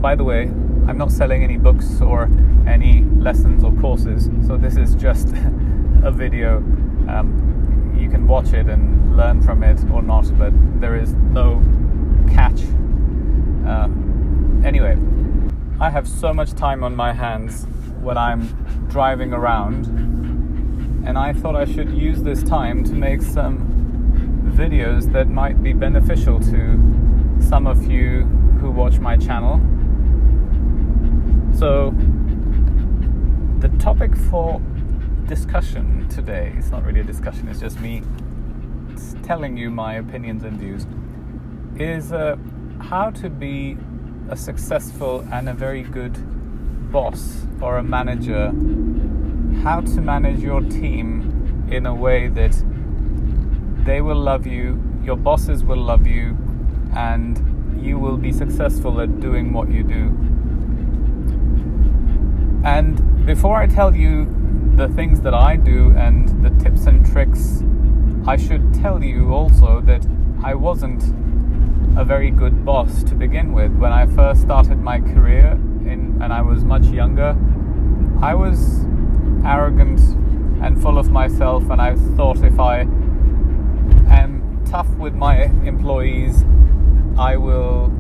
by the way, I'm not selling any books or any lessons or courses, so this is just a video. You can watch it and learn from it or not, but there is no catch. Anyway, I have so much time on my hands when I'm driving around, and I thought I should use this time to make some videos that might be beneficial to some of you who watch my channel. So the topic for discussion today, it's not really a discussion, it's just me telling you my opinions and views, is how to be a successful and a very good boss or a manager, how to manage your team in a way that they will love you, your bosses will love you, and you will be successful at doing what you do. And before I tell you the things that I do and the tips and tricks, I should tell you also that I wasn't a very good boss to begin with. When I first started my career and I was much younger, I was arrogant and full of myself, and I thought if I am tough with my employees, I will,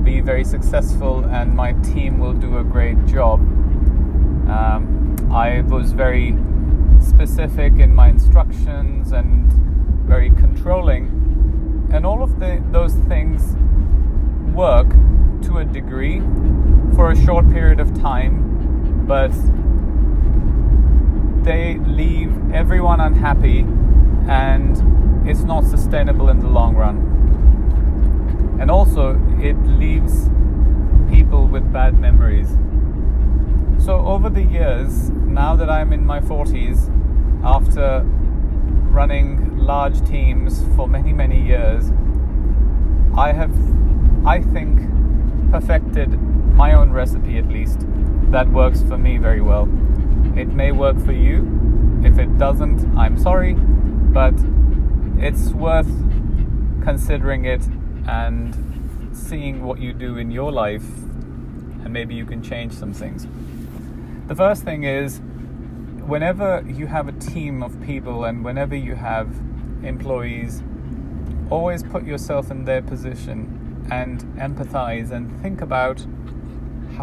be very successful and my team will do a great job. I was very specific in my instructions and very controlling, and all of those things work to a degree for a short period of time, but they leave everyone unhappy and it's not sustainable in the long run. And also it leaves people with bad memories. So over the years, now that I'm in my 40s, after running large teams for many, many years, I have, I think, perfected my own recipe at least that works for me very well. It may work for you. If it doesn't, I'm sorry, but it's worth considering it and seeing what you do in your life, and maybe you can change some things. The first thing is, whenever you have a team of people and whenever you have employees, always put yourself in their position and empathize and think about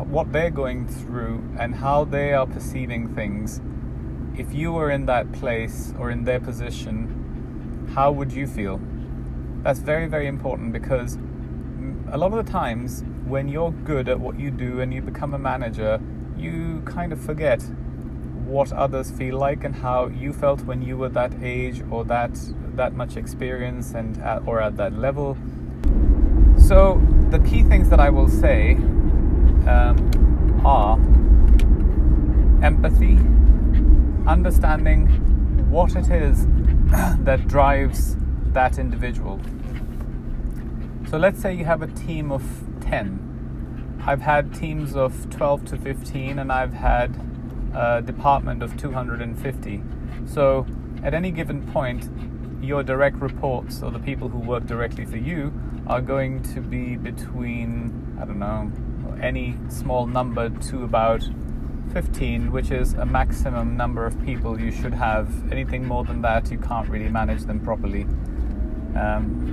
what they're going through and how they are perceiving things. If you were in that place or in their position, how would you feel? That's very, very important, because a lot of the times when you're good at what you do and you become a manager, you kind of forget what others feel like and how you felt when you were that age or that much experience or at that level. So the key things that I will say are empathy, understanding what it is that drives that individual. So let's say you have a team of 10. I've had teams of 12 to 15, and I've had a department of 250. So at any given point, your direct reports, or the people who work directly for you, are going to be between, any small number to about 15, which is a maximum number of people you should have. Anything more than that, you can't really manage them properly.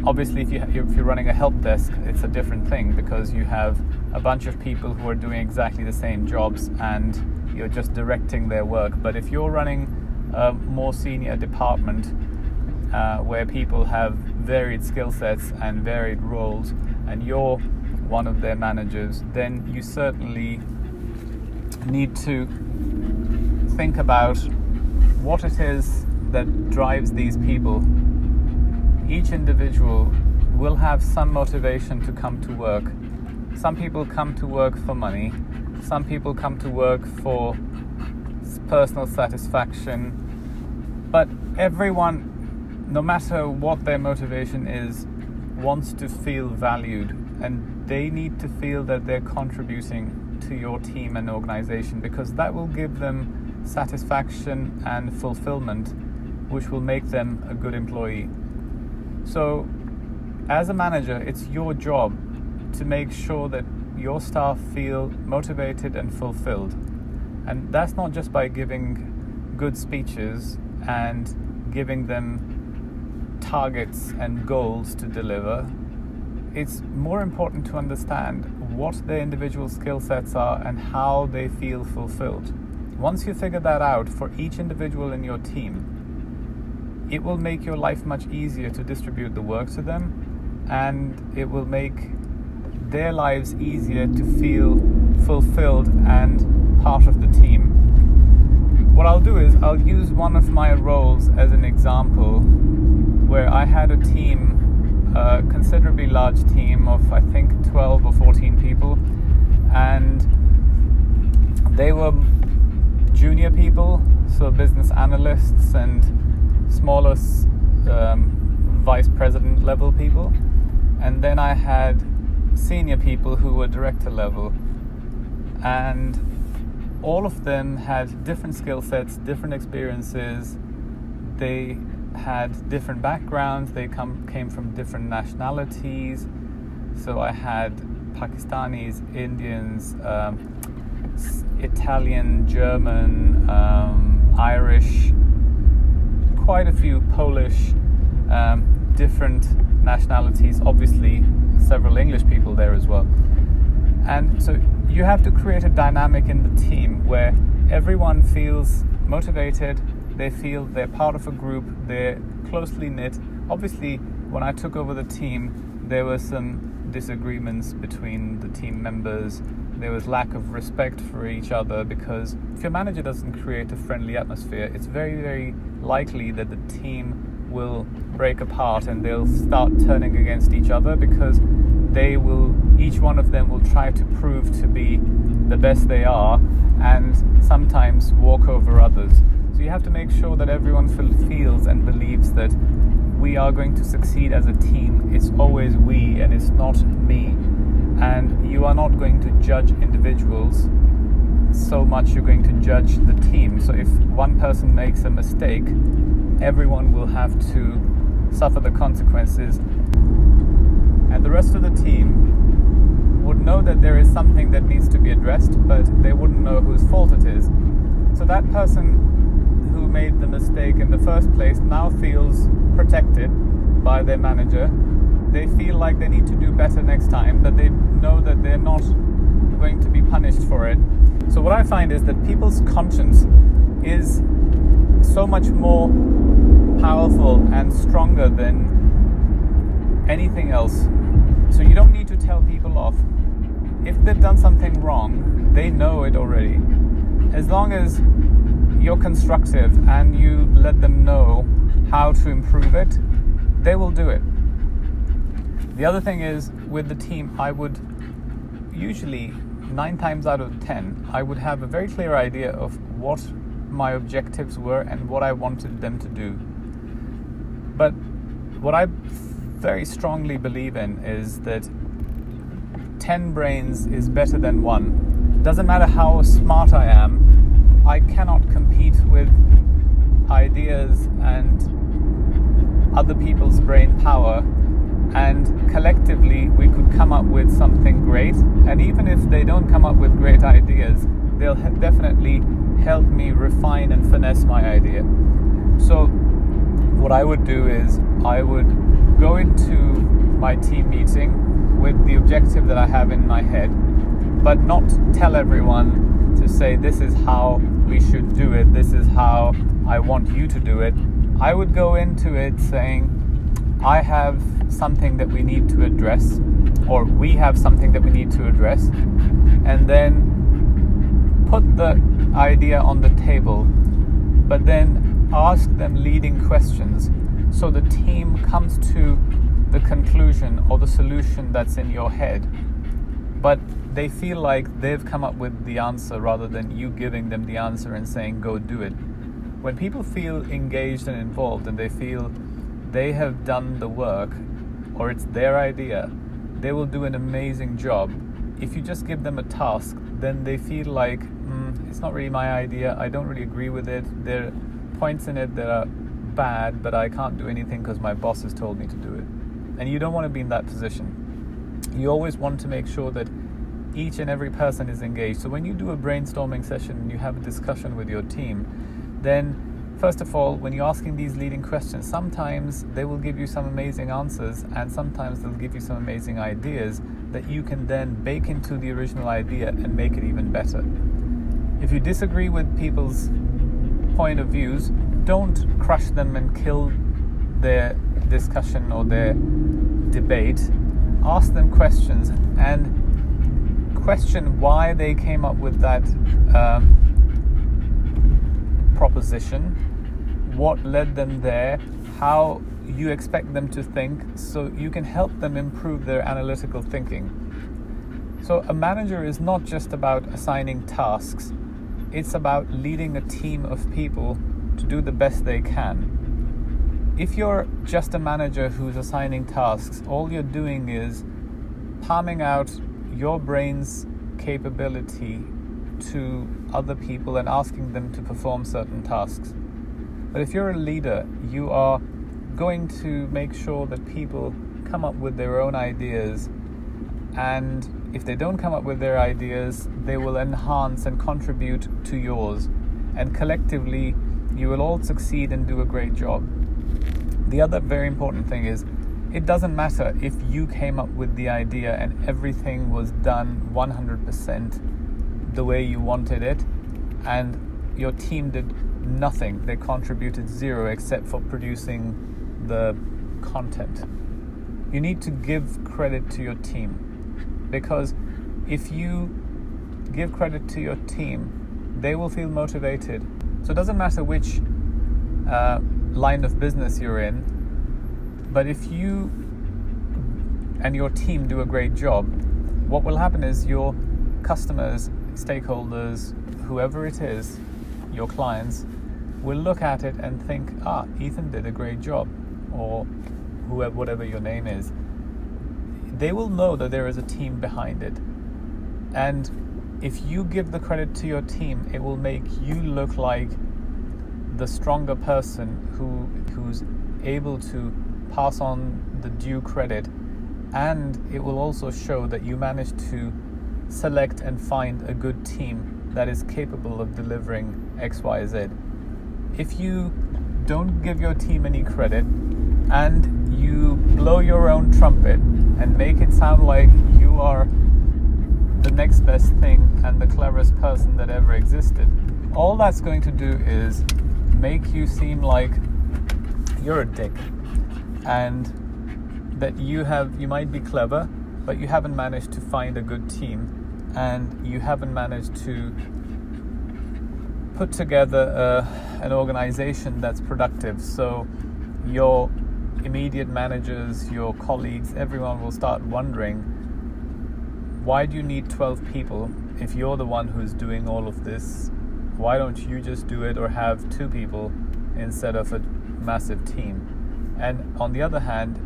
Obviously, if you're running a help desk, it's a different thing, because you have a bunch of people who are doing exactly the same jobs and you're just directing their work. But if you're running a more senior department where people have varied skill sets and varied roles, and you're one of their managers, then you certainly need to think about what it is that drives these people. Each individual will have some motivation to come to work. Some people come to work for money. Some people come to work for personal satisfaction. But everyone, no matter what their motivation is, wants to feel valued, and they need to feel that they're contributing to your team and organization, because that will give them satisfaction and fulfillment, which will make them a good employee. So as a manager, it's your job to make sure that your staff feel motivated and fulfilled. And that's not just by giving good speeches and giving them targets and goals to deliver. It's more important to understand what their individual skill sets are and how they feel fulfilled. Once you figure that out for each individual in your team, it will make your life much easier to distribute the work to them, and it will make their lives easier to feel fulfilled and part of the team. What I'll do is I'll use one of my roles as an example where I had a team, a considerably large team of I think 12 or 14 people, and they were junior people, so business analysts and smaller vice president level people, and then I had senior people who were director level, and all of them had different skill sets, different experiences. They had different backgrounds. They came from different nationalities. So I had Pakistanis, Indians, Italian, German, Irish, quite a few Polish, different nationalities, obviously several English people there as well. And so you have to create a dynamic in the team where everyone feels motivated, they feel they're part of a group, they're closely knit. Obviously, when I took over the team, there were some disagreements between the team members. There was lack of respect for each other, because if your manager doesn't create a friendly atmosphere, it's very, very likely that the team will break apart and they'll start turning against each other, because each one of them will try to prove to be the best they are and sometimes walk over others. So you have to make sure that everyone feels and believes that we are going to succeed as a team. It's always we and it's not me. And you are not going to judge individuals so much, you're going to judge the team. So if one person makes a mistake, everyone will have to suffer the consequences. And the rest of the team would know that there is something that needs to be addressed, but they wouldn't know whose fault it is. So that person who made the mistake in the first place now feels protected by their manager. They feel like they need to do better next time, but they know that they're not going to be punished for it. So what I find is that people's conscience is so much more powerful and stronger than anything else. So you don't need to tell people off. If they've done something wrong, they know it already. As long as you're constructive and you let them know how to improve it, they will do it. The other thing is, with the team, I would usually 9 times out of 10, I would have a very clear idea of what my objectives were and what I wanted them to do. But what I very strongly believe in is that 10 brains is better than 1. Doesn't matter how smart I am, I cannot compete with ideas and other people's brain power. And collectively we could come up with something great, and even if they don't come up with great ideas, they'll definitely help me refine and finesse my idea. So what I would do is I would go into my team meeting with the objective that I have in my head, but not tell everyone to say this is how we should do it, this is how I want you to do it. I would go into it saying, I have something that we need to address, or we have something that we need to address, and then put the idea on the table, but then ask them leading questions so the team comes to the conclusion or the solution that's in your head, but they feel like they've come up with the answer rather than you giving them the answer and saying go do it. When people feel engaged and involved and they feel they have done the work, or it's their idea, they will do an amazing job. If you just give them a task, then they feel like it's not really my idea, I don't really agree with it, there are points in it that are bad, but I can't do anything because my boss has told me to do it. And you don't want to be in that position. You always want to make sure that each and every person is engaged. So when you do a brainstorming session and you have a discussion with your team, then first of all, when you're asking these leading questions, sometimes they will give you some amazing answers, and sometimes they'll give you some amazing ideas that you can then bake into the original idea and make it even better. If you disagree with people's point of views, don't crush them and kill their discussion or their debate. Ask them questions and question why they came up with that proposition, what led them there, how you expect them to think, so you can help them improve their analytical thinking. So a manager is not just about assigning tasks, it's about leading a team of people to do the best they can. If you're just a manager who's assigning tasks, all you're doing is palming out your brain's capability to other people and asking them to perform certain tasks. But if you're a leader, you are going to make sure that people come up with their own ideas, and if they don't come up with their ideas, they will enhance and contribute to yours, and collectively you will all succeed and do a great job. The other very important thing is, it doesn't matter if you came up with the idea and everything was done 100% the way you wanted it, and your team did nothing. They contributed zero except for producing the content. You need to give credit to your team, because if you give credit to your team, they will feel motivated. So it doesn't matter which line of business you're in, but if you and your team do a great job, what will happen is your customers, stakeholders, whoever it is, your clients, will look at it and think, Ethan did a great job, or whoever, whatever your name is. They will know that there is a team behind it. And if you give the credit to your team, it will make you look like the stronger person who's able to pass on the due credit, and it will also show that you managed to select and find a good team that is capable of delivering X, Y, Z. If you don't give your team any credit and you blow your own trumpet and make it sound like you are the next best thing and the cleverest person that ever existed, all that's going to do is make you seem like you're a dick, and that you might be clever, but you haven't managed to find a good team, and you haven't managed to put together an organization that's productive. So your immediate managers, your colleagues, everyone will start wondering, why do you need 12 people if you're the one who's doing all of this? Why don't you just do it, or have 2 people instead of a massive team? And on the other hand,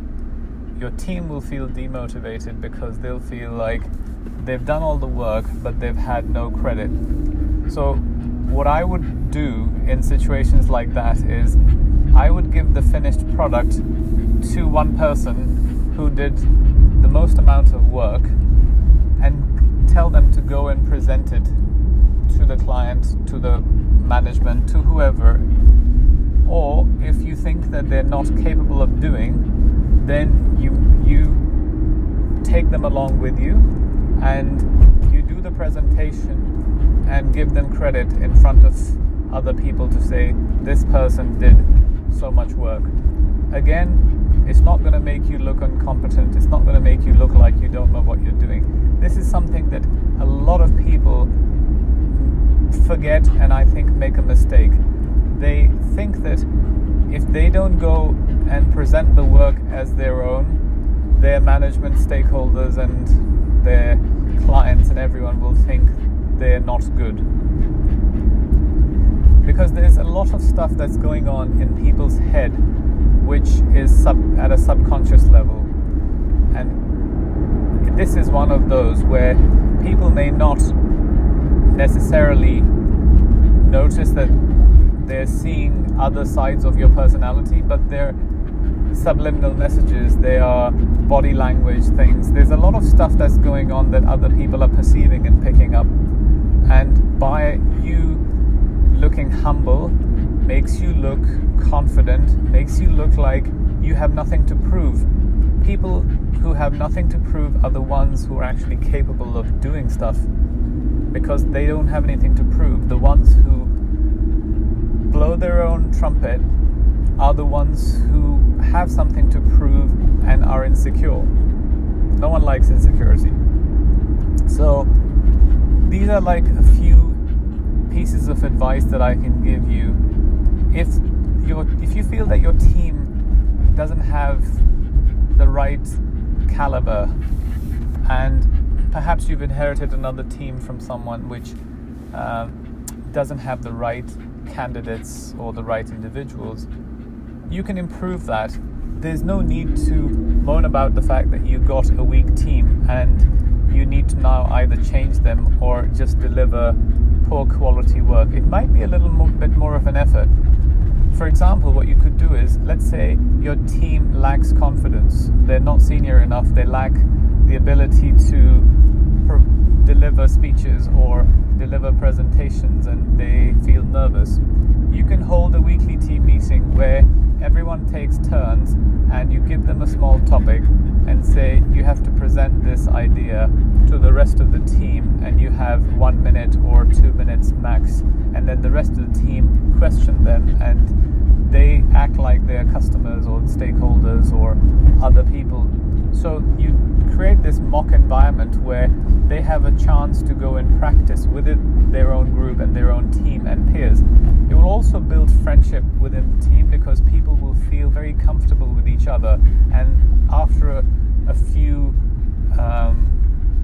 your team will feel demotivated because they'll feel like they've done all the work but they've had no credit. So what I would do in situations like that is I would give the finished product to one person who did the most amount of work and tell them to go and present it to the client, to the management, to whoever. Or if you think that they're not capable of doing, then you take them along with you and you do the presentation and give them credit in front of other people to say, this person did so much work. Again, it's not going to make you look incompetent. It's not going to make you look like you don't know what you're doing. This is something that a lot of people forget and I think make a mistake. They think that if they don't go and present the work as their own, their management, stakeholders and their clients and everyone will think they're not good. Because there's a lot of stuff that's going on in people's head which is at a subconscious level. And this is one of those where people may not necessarily notice that they're seeing other sides of your personality, but they're subliminal messages, they are body language things. There's a lot of stuff that's going on that other people are perceiving and picking up. And by you looking humble, makes you look confident, makes you look like you have nothing to prove. People who have nothing to prove are the ones who are actually capable of doing stuff, because they don't have anything to prove. The ones who blow their own trumpet are the ones who have something to prove and are insecure. No one likes insecurity. So these are like a few pieces of advice that I can give you. If you feel that your team doesn't have the right caliber, and perhaps you've inherited another team from someone which doesn't have the right candidates or the right individuals, you can improve that. There's no need to moan about the fact that you got a weak team and you need to now either change them or just deliver poor quality work. It might be a bit more of an effort. For example, what you could do is, let's say your team lacks confidence. They're not senior enough. They lack the ability to deliver speeches or deliver presentations, and they feel nervous. You can hold a weekly team meeting where everyone takes turns and you give them a small topic and say you have to present this idea to the rest of the team, and you have 1 minute or 2 minutes max, and then the rest of the team question them and they act like they're customers or stakeholders or other people. So you create this mock environment where they have a chance to go and practice within their own group and their own team and peers. It will also build friendship within the team, because people will feel very comfortable with each other, and after a few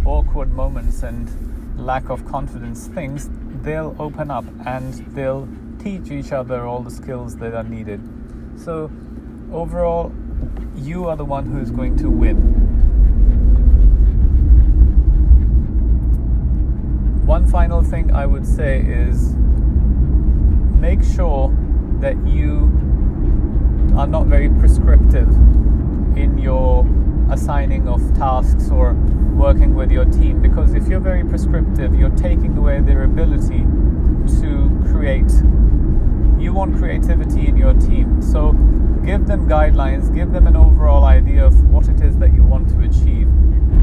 awkward moments and lack of confidence things, they'll open up and they'll teach each other all the skills that are needed. So overall, you are the one who's going to win. One final thing I would say is, make sure that you are not very prescriptive in your assigning of tasks or working with your team, because if you're very prescriptive, you're taking away their ability to create. You want creativity in your team, so give them guidelines, give them an overall idea of what it is that you want to achieve,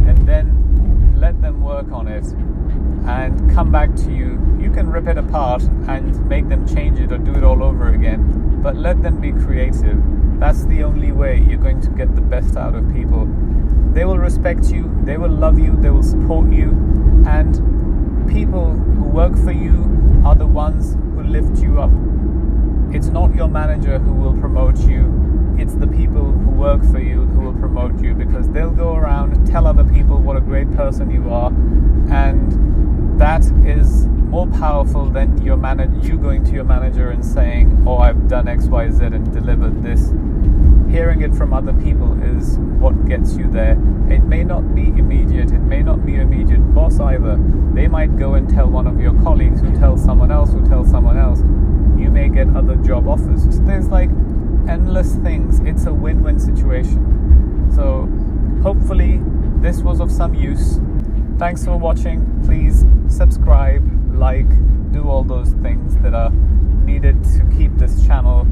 and then let them work on it and come back to you. You can rip it apart and make them change it or do it all over again, but let them be creative. That's the only way you're going to get the best out of people. They will respect you, they will love you, they will support you, and people who work for you are the ones who lift you up. It's not your manager who will promote you, it's the people who work for you who will promote you, because they'll go around and tell other people what a great person you are, and that is more powerful than you going to your manager and saying, oh, I've done X, Y, Z and delivered this. Hearing it from other people is what gets you there. It may not be immediate, it may not be your immediate boss either. They might go and tell one of your colleagues who tells someone else who tells someone else. You may get other job offers. So there's like endless things. It's a win-win situation. So hopefully this was of some use. Thanks for watching. Please subscribe, like, do all those things that are needed to keep this channel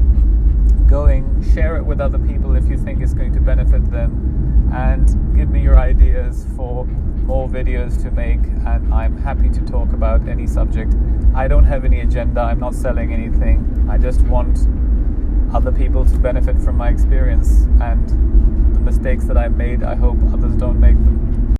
going. Share it with other people if you think it's going to benefit them, and give me your ideas for more videos to make, and I'm happy to talk about any subject. I don't have any agenda, I'm not selling anything. I just want other people to benefit from my experience, and the mistakes that I made, I hope others don't make them.